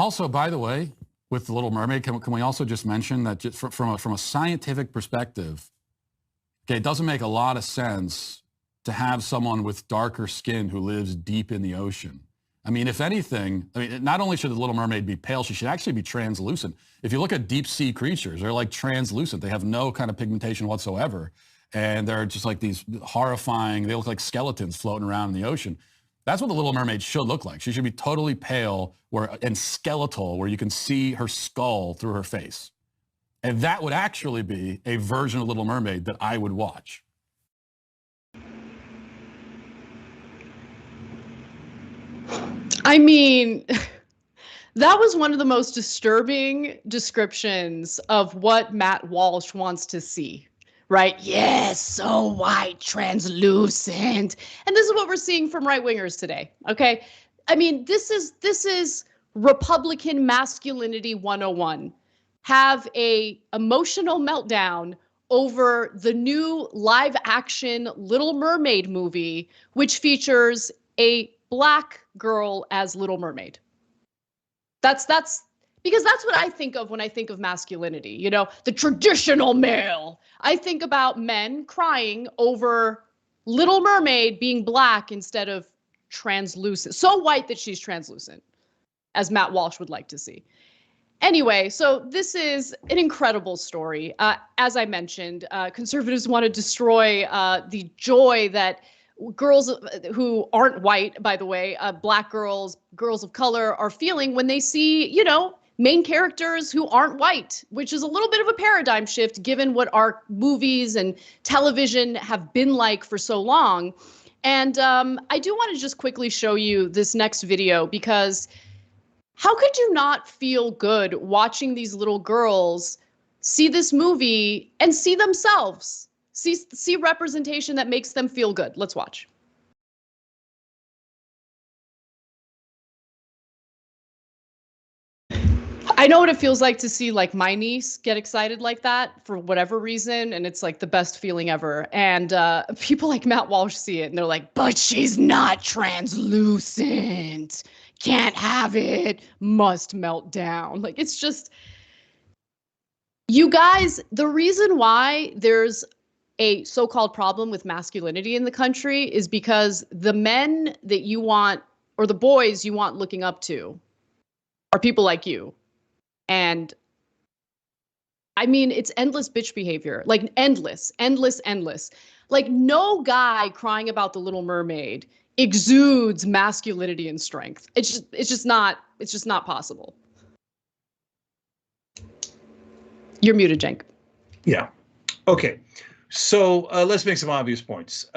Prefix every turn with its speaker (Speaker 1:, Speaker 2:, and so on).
Speaker 1: Also, by the way, with The Little Mermaid, can we also just mention that just from a scientific perspective, okay, it doesn't make a lot of sense to have someone with darker skin who lives deep in the ocean. I mean, if anything, I mean, not only should the Little Mermaid be pale, she should actually be translucent. If you look at deep sea creatures, they're like translucent. They have no kind of pigmentation whatsoever. And they're just like these horrifying, they look like skeletons floating around in the ocean. That's what the Little Mermaid should look like. She should be totally pale and skeletal, where you can see her skull through her face. And that would actually be a version of Little Mermaid that I would watch.
Speaker 2: I mean, that was one of the most disturbing descriptions of what Matt Walsh wants to see, right? Yes, so white, translucent. And this is what we're seeing from right-wingers today, okay? I mean, this is Republican masculinity 101. Have a emotional meltdown over the new live action Little Mermaid movie, which features a Black girl as Little Mermaid. That's because that's what I think of when I think of masculinity, you know, the traditional male. I think about men crying over Little Mermaid being Black instead of translucent, so white that she's translucent, as Matt Walsh would like to see. Anyway, so this is an incredible story. As I mentioned, conservatives want to destroy the joy that girls who aren't white, by the way, Black girls, girls of color are feeling when they see, you know, main characters who aren't white, which is a little bit of a paradigm shift given what our movies and television have been like for so long. And I do want to just quickly show you this next video, because how could you not feel good watching these little girls see this movie and see themselves? See representation that makes them feel good. Let's watch. I know what it feels like to see like my niece get excited like that for whatever reason, and it's like the best feeling ever. And people like Matt Walsh see it and they're like, but she's not translucent. Can't have it. Must melt down. Like, it's just, you guys, the reason why there's a so-called problem with masculinity in the country is because the men that you want, or the boys you want looking up to, are people like you. And I mean, it's endless bitch behavior, like endless. Like, no guy crying about The Little Mermaid exudes masculinity and strength. It's just not possible. You're muted, Cenk.
Speaker 3: Yeah. Okay. So let's make some obvious points.